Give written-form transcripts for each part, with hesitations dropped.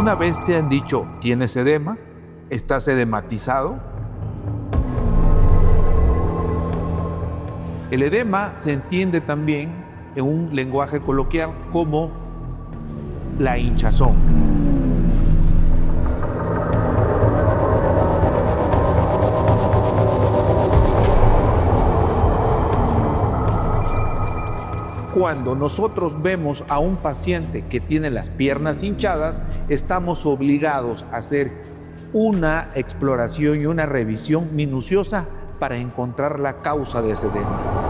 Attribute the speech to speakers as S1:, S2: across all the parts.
S1: ¿Alguna vez te han dicho, tienes edema? ¿Estás edematizado? El edema se entiende también en un lenguaje coloquial como la hinchazón. Cuando nosotros vemos a un paciente que tiene las piernas hinchadas, estamos obligados a hacer una exploración y una revisión minuciosa para encontrar la causa de ese edema.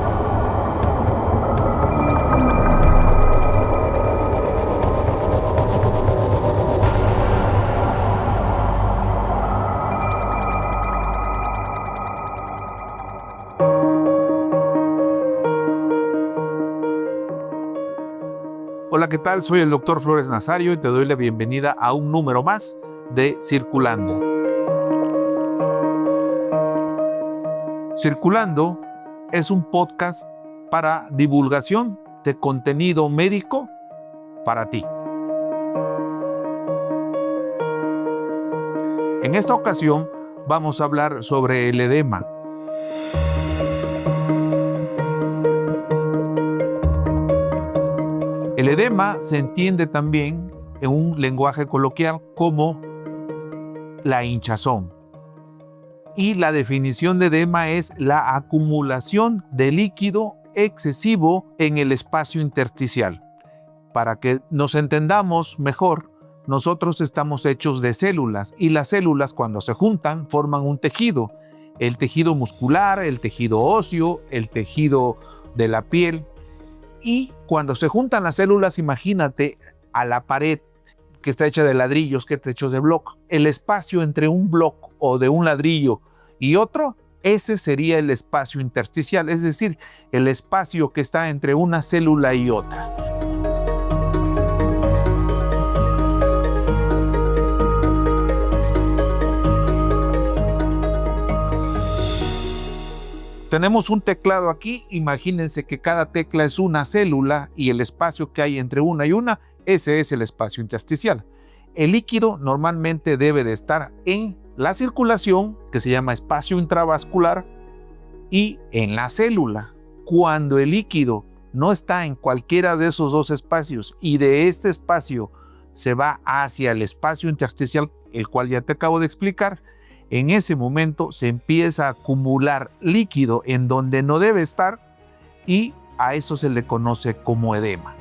S1: Hola, ¿qué tal? Soy el Dr. Flores Nazario y te doy la bienvenida a un número más de Circulando. Circulando es un podcast para divulgación de contenido médico para ti. En esta ocasión vamos a hablar sobre el edema. El edema se entiende también en un lenguaje coloquial como la hinchazón. Y la definición de edema es la acumulación de líquido excesivo en el espacio intersticial. Para que nos entendamos mejor, nosotros estamos hechos de células y las células cuando se juntan forman un tejido. El tejido muscular, el tejido óseo, el tejido de la piel. Y cuando se juntan las células, imagínate a la pared que está hecha de ladrillos, que está hecho de bloque. El espacio entre un bloque o de un ladrillo y otro, ese sería el espacio intersticial, es decir, el espacio que está entre una célula y otra. Tenemos un teclado aquí, imagínense que cada tecla es una célula y el espacio que hay entre una y una, ese es el espacio intersticial. El líquido normalmente debe de estar en la circulación, que se llama espacio intravascular, y en la célula. Cuando el líquido no está en cualquiera de esos dos espacios y de este espacio se va hacia el espacio intersticial, el cual ya te acabo de explicar, en ese momento se empieza a acumular líquido en donde no debe estar y a eso se le conoce como edema.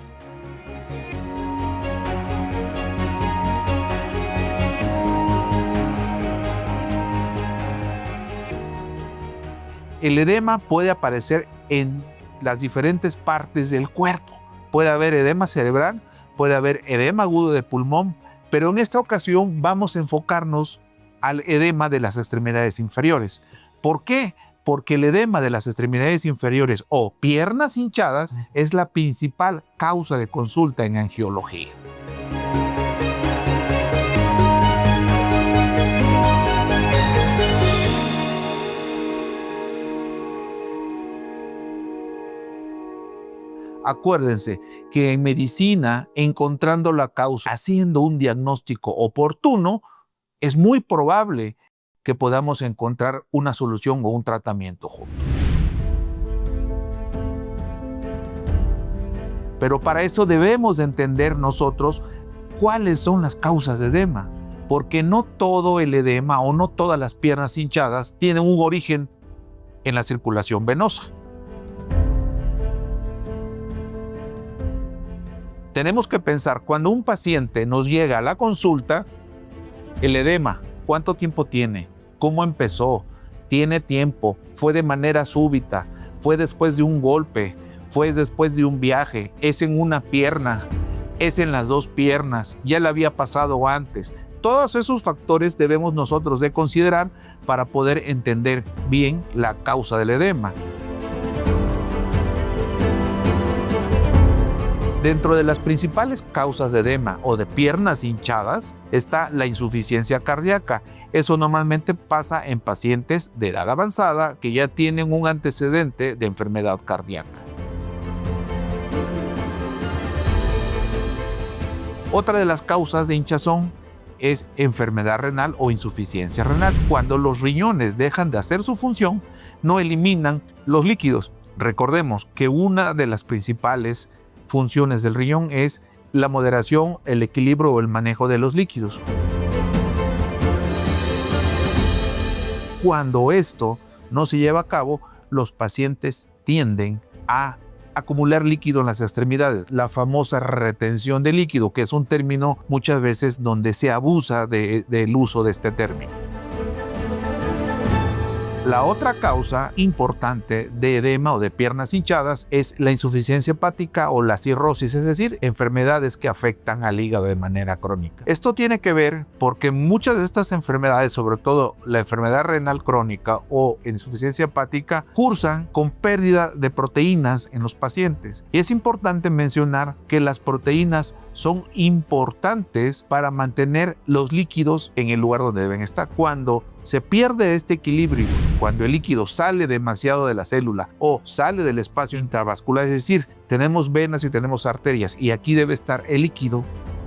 S1: El edema puede aparecer en las diferentes partes del cuerpo. Puede haber edema cerebral, puede haber edema agudo de pulmón, pero en esta ocasión vamos a enfocarnos al edema de las extremidades inferiores. ¿Por qué? Porque el edema de las extremidades inferiores o piernas hinchadas es la principal causa de consulta en angiología. Acuérdense que en medicina, encontrando la causa, haciendo un diagnóstico oportuno, es muy probable que podamos encontrar una solución o un tratamiento juntos. Pero para eso debemos de entender nosotros cuáles son las causas de edema, porque no todo el edema o no todas las piernas hinchadas tienen un origen en la circulación venosa. Tenemos que pensar, cuando un paciente nos llega a la consulta, el edema, ¿cuánto tiempo tiene? ¿Cómo empezó? ¿Tiene tiempo? ¿Fue de manera súbita? ¿Fue después de un golpe? ¿Fue después de un viaje? ¿Es en una pierna? ¿Es en las dos piernas? ¿Ya le había pasado antes? Todos esos factores debemos nosotros de considerar para poder entender bien la causa del edema. Dentro de las principales causas de edema o de piernas hinchadas está la insuficiencia cardíaca. Eso normalmente pasa en pacientes de edad avanzada que ya tienen un antecedente de enfermedad cardíaca. Otra de las causas de hinchazón es enfermedad renal o insuficiencia renal. Cuando los riñones dejan de hacer su función, no eliminan los líquidos. Recordemos que una de las principales funciones del riñón es la moderación, el equilibrio o el manejo de los líquidos. Cuando esto no se lleva a cabo, los pacientes tienden a acumular líquido en las extremidades, la famosa retención de líquido, que es un término muchas veces donde se abusa del uso de este término. La otra causa importante de edema o de piernas hinchadas es la insuficiencia hepática o la cirrosis, es decir, enfermedades que afectan al hígado de manera crónica. Esto tiene que ver porque muchas de estas enfermedades, sobre todo la enfermedad renal crónica o insuficiencia hepática, cursan con pérdida de proteínas en los pacientes. Y es importante mencionar que las proteínas son importantes para mantener los líquidos en el lugar donde deben estar. Cuando se pierde este equilibrio, cuando el líquido sale demasiado de la célula o sale del espacio intravascular, es decir, tenemos venas y tenemos arterias y aquí debe estar el líquido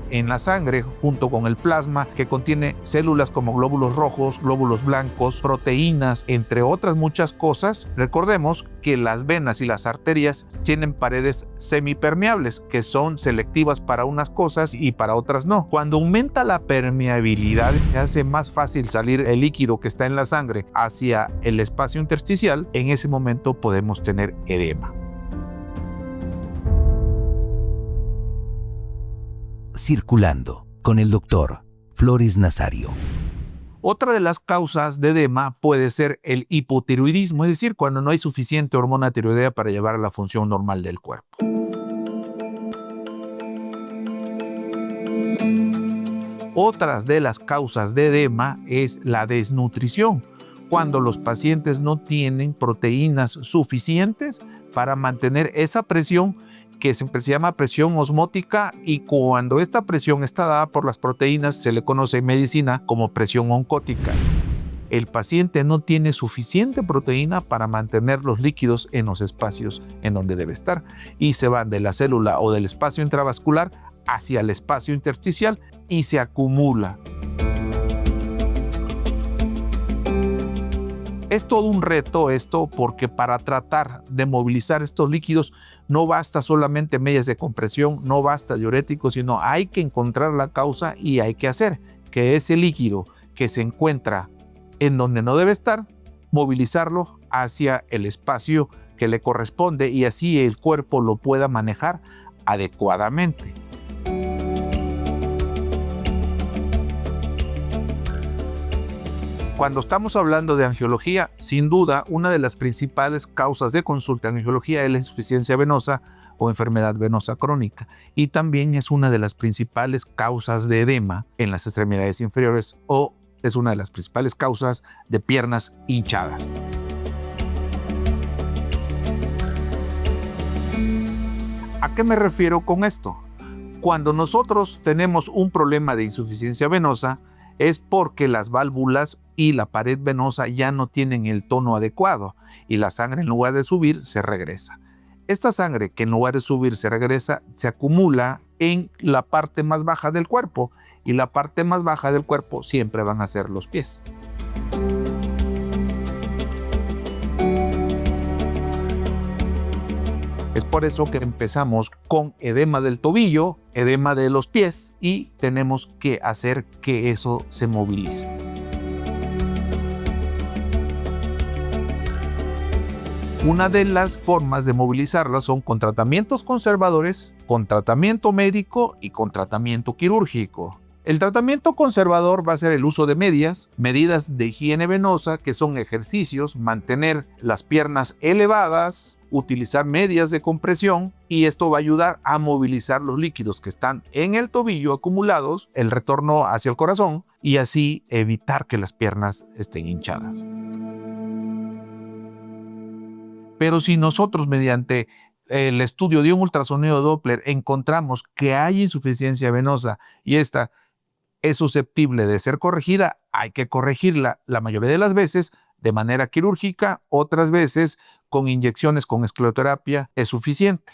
S1: en la sangre junto con el plasma que contiene células como glóbulos rojos, glóbulos blancos, proteínas, entre otras muchas cosas. Recordemos que las venas y las arterias tienen paredes semipermeables que son selectivas para unas cosas y para otras no. Cuando aumenta la permeabilidad, hace más fácil salir el líquido que está en la sangre hacia el espacio intersticial. En ese momento podemos tener edema.
S2: Circulando con el doctor Floris Nazario.
S1: Otra de las causas de edema puede ser el hipotiroidismo, es decir, cuando no hay suficiente hormona tiroidea para llevar a la función normal del cuerpo. Otras de las causas de edema es la desnutrición, cuando los pacientes no tienen proteínas suficientes para mantener esa presión que siempre se llama presión osmótica, y cuando esta presión está dada por las proteínas se le conoce en medicina como presión oncótica. El paciente no tiene suficiente proteína para mantener los líquidos en los espacios en donde debe estar y se van de la célula o del espacio intravascular hacia el espacio intersticial y se acumula. Es todo un reto esto, porque para tratar de movilizar estos líquidos no basta solamente medias de compresión, no basta diuréticos, sino hay que encontrar la causa y hay que hacer que ese líquido que se encuentra en donde no debe estar, movilizarlo hacia el espacio que le corresponde y así el cuerpo lo pueda manejar adecuadamente. Cuando estamos hablando de angiología, sin duda, una de las principales causas de consulta en angiología es la insuficiencia venosa o enfermedad venosa crónica, y también es una de las principales causas de edema en las extremidades inferiores o es una de las principales causas de piernas hinchadas. ¿A qué me refiero con esto? Cuando nosotros tenemos un problema de insuficiencia venosa, es porque las válvulas y la pared venosa ya no tienen el tono adecuado y la sangre, en lugar de subir, se regresa. Esta sangre, que en lugar de subir se regresa, se acumula en la parte más baja del cuerpo, y la parte más baja del cuerpo siempre van a ser los pies. Es por eso que empezamos con edema del tobillo, edema de los pies, y tenemos que hacer que eso se movilice. Una de las formas de movilizarla son con tratamientos conservadores, con tratamiento médico y con tratamiento quirúrgico. El tratamiento conservador va a ser el uso de medidas de higiene venosa, que son ejercicios, mantener las piernas elevadas, utilizar medias de compresión, y esto va a ayudar a movilizar los líquidos que están en el tobillo acumulados, el retorno hacia el corazón, y así evitar que las piernas estén hinchadas. Pero si nosotros, mediante el estudio de un ultrasonido Doppler, encontramos que hay insuficiencia venosa y esta es susceptible de ser corregida, hay que corregirla la mayoría de las veces de manera quirúrgica, otras veces con inyecciones con escleroterapia es suficiente.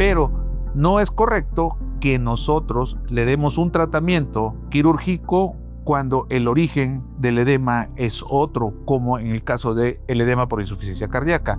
S1: pero no es correcto que nosotros le demos un tratamiento quirúrgico cuando el origen del edema es otro, como en el caso del edema por insuficiencia cardíaca.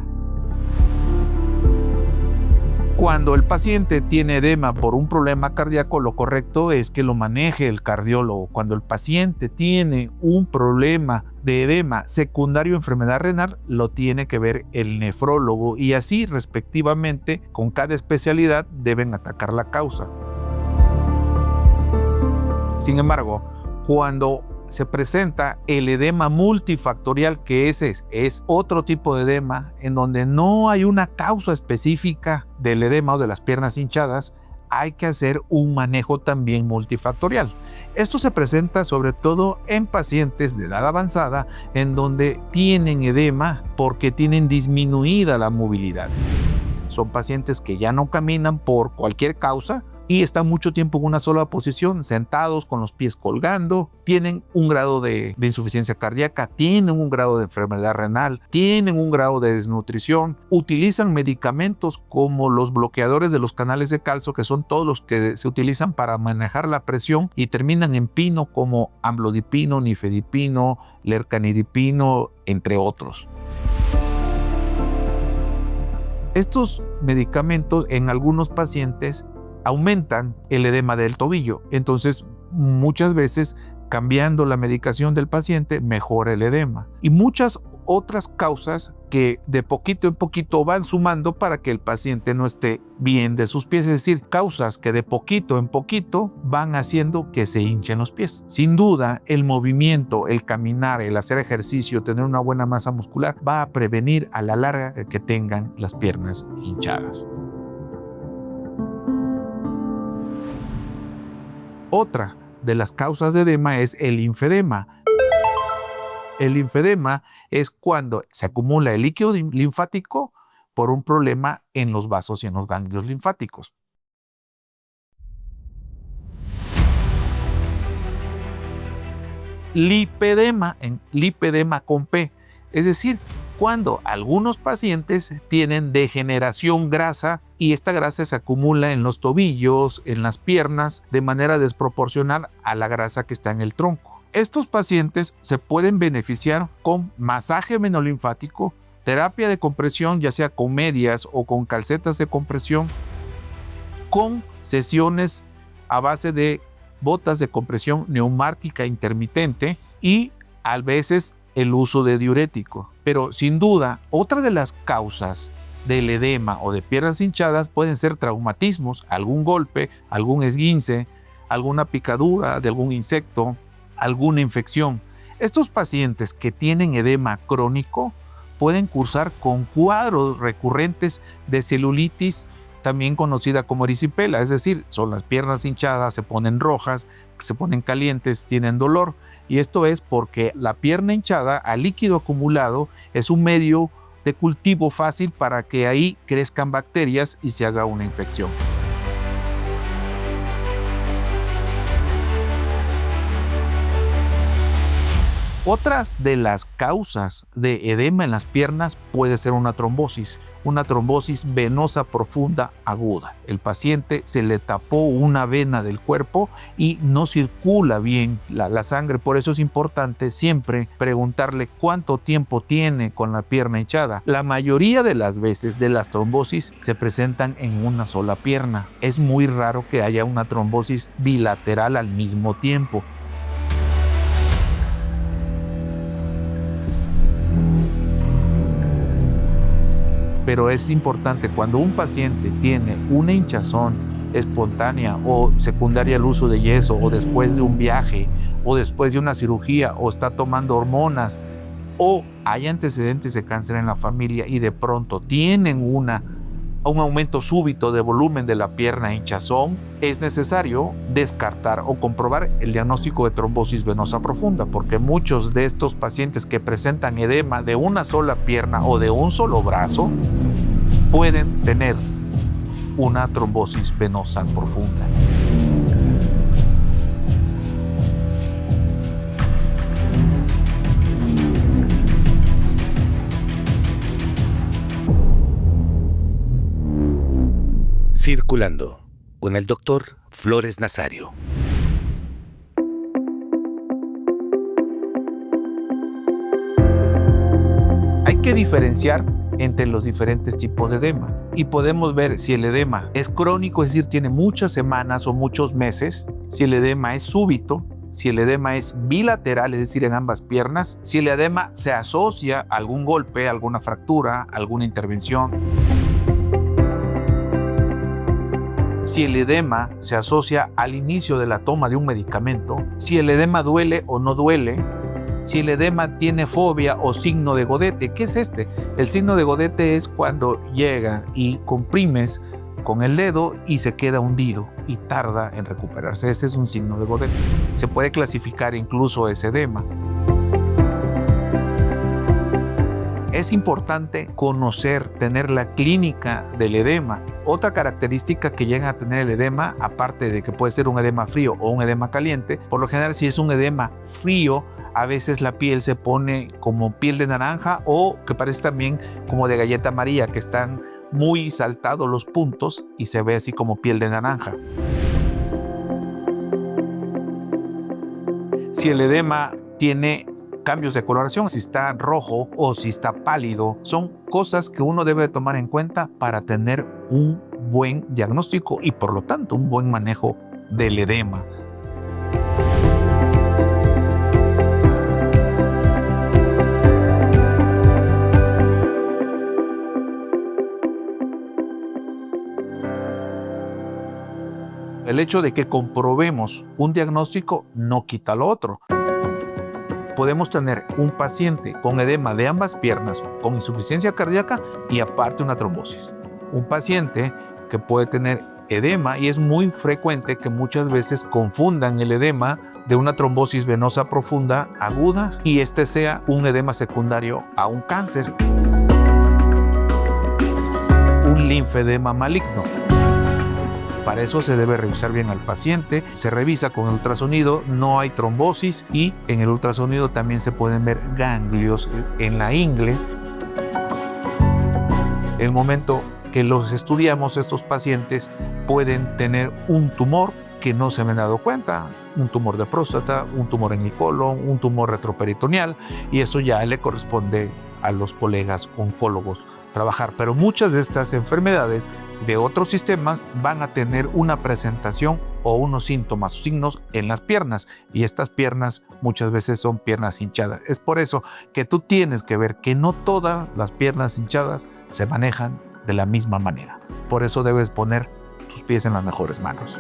S1: Cuando el paciente tiene edema por un problema cardíaco, lo correcto es que lo maneje el cardiólogo. Cuando el paciente tiene un problema de edema secundario a enfermedad renal, lo tiene que ver el nefrólogo, y así respectivamente con cada especialidad deben atacar la causa. Sin embargo, cuando se presenta el edema multifactorial, que ese es otro tipo de edema en donde no hay una causa específica del edema o de las piernas hinchadas, hay que hacer un manejo también multifactorial. Esto se presenta sobre todo en pacientes de edad avanzada en donde tienen edema porque tienen disminuida la movilidad. Son pacientes que ya no caminan por cualquier causa y están mucho tiempo en una sola posición, sentados con los pies colgando, tienen un grado de insuficiencia cardíaca, tienen un grado de enfermedad renal, tienen un grado de desnutrición, utilizan medicamentos como los bloqueadores de los canales de calcio, que son todos los que se utilizan para manejar la presión y terminan en pino, como amlodipino, nifedipino, lercanidipino, entre otros. Estos medicamentos en algunos pacientes aumentan el edema del tobillo. Entonces, muchas veces cambiando la medicación del paciente mejora el edema. Y muchas otras causas que de poquito en poquito van sumando para que el paciente no esté bien de sus pies. Es decir, causas que de poquito en poquito van haciendo que se hinchen los pies. Sin duda, el movimiento, el caminar, el hacer ejercicio, tener una buena masa muscular va a prevenir a la larga que tengan las piernas hinchadas. Otra de las causas de edema es el linfedema. El linfedema es cuando se acumula el líquido linfático por un problema en los vasos y en los ganglios linfáticos. Lipedema, lipedema con P, es decir, cuando algunos pacientes tienen degeneración grasa y esta grasa se acumula en los tobillos, en las piernas, de manera desproporcional a la grasa que está en el tronco. Estos pacientes se pueden beneficiar con masaje venolinfático, terapia de compresión, ya sea con medias o con calcetas de compresión, con sesiones a base de botas de compresión neumática intermitente y a veces el uso de diurético. Pero sin duda, otra de las causas del edema o de piernas hinchadas pueden ser traumatismos, algún golpe, algún esguince, alguna picadura de algún insecto, alguna infección. Estos pacientes que tienen edema crónico pueden cursar con cuadros recurrentes de celulitis, también conocida como erisipela, es decir, son las piernas hinchadas, se ponen rojas, se ponen calientes, tienen dolor, y esto es porque la pierna hinchada al líquido acumulado es un medio de cultivo fácil para que ahí crezcan bacterias y se haga una infección. Otras de las causas de edema en las piernas puede ser una trombosis venosa profunda aguda. El paciente se le tapó una vena del cuerpo y no circula bien la sangre. Por eso es importante siempre preguntarle cuánto tiempo tiene con la pierna hinchada. La mayoría de las veces de las trombosis se presentan en una sola pierna. Es muy raro que haya una trombosis bilateral al mismo tiempo. Pero es importante cuando un paciente tiene una hinchazón espontánea o secundaria al uso de yeso o después de un viaje o después de una cirugía o está tomando hormonas o hay antecedentes de cáncer en la familia y de pronto tienen un aumento súbito de volumen de la pierna, hinchazón, es necesario descartar o comprobar el diagnóstico de trombosis venosa profunda, porque muchos de estos pacientes que presentan edema de una sola pierna o de un solo brazo pueden tener una trombosis venosa profunda.
S2: Circulando con el doctor Flores Nazario.
S1: Hay que diferenciar entre los diferentes tipos de edema y podemos ver si el edema es crónico, es decir, tiene muchas semanas o muchos meses, si el edema es súbito, si el edema es bilateral, es decir, en ambas piernas, si el edema se asocia a algún golpe, alguna fractura, alguna intervención, si el edema se asocia al inicio de la toma de un medicamento, si el edema duele o no duele, si el edema tiene fobia o signo de Godete. ¿Qué es este? El signo de Godete es cuando llega y comprimes con el dedo y se queda hundido y tarda en recuperarse. Este es un signo de Godete. Se puede clasificar incluso ese edema. Es importante conocer, tener la clínica del edema. Otra característica que llega a tener el edema, aparte de que puede ser un edema frío o un edema caliente, por lo general si es un edema frío, a veces la piel se pone como piel de naranja o que parece también como de galleta María, que están muy saltados los puntos y se ve así como piel de naranja. Si el edema tiene cambios de coloración, si está rojo o si está pálido, son cosas que uno debe tomar en cuenta para tener un buen diagnóstico y por lo tanto un buen manejo del edema. El hecho de que comprobemos un diagnóstico no quita lo otro. Podemos tener un paciente con edema de ambas piernas, con insuficiencia cardíaca y aparte una trombosis. Un paciente que puede tener edema y es muy frecuente que muchas veces confundan el edema de una trombosis venosa profunda aguda y este sea un edema secundario a un cáncer. Un linfedema maligno. Para eso se debe revisar bien al paciente, se revisa con el ultrasonido, no hay trombosis y en el ultrasonido también se pueden ver ganglios en la ingle. En el momento que los estudiamos, estos pacientes pueden tener un tumor que no se han dado cuenta, un tumor de próstata, un tumor en el colon, un tumor retroperitoneal y eso ya le corresponde a los colegas oncólogos trabajar, pero muchas de estas enfermedades de otros sistemas van a tener una presentación o unos síntomas o signos en las piernas y estas piernas muchas veces son piernas hinchadas. Es por eso que tú tienes que ver que no todas las piernas hinchadas se manejan de la misma manera. Por eso debes poner tus pies en las mejores manos.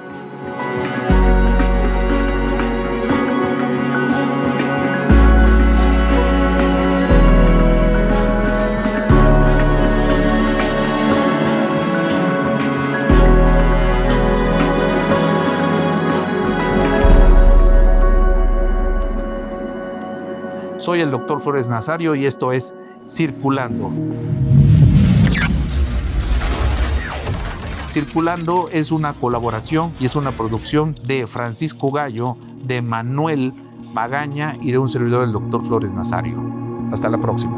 S1: Soy el doctor Flores Nazario y esto es Circulando. Circulando es una colaboración y es una producción de Francisco Gallo, de Manuel Magaña y de un servidor, el doctor Flores Nazario. Hasta la próxima.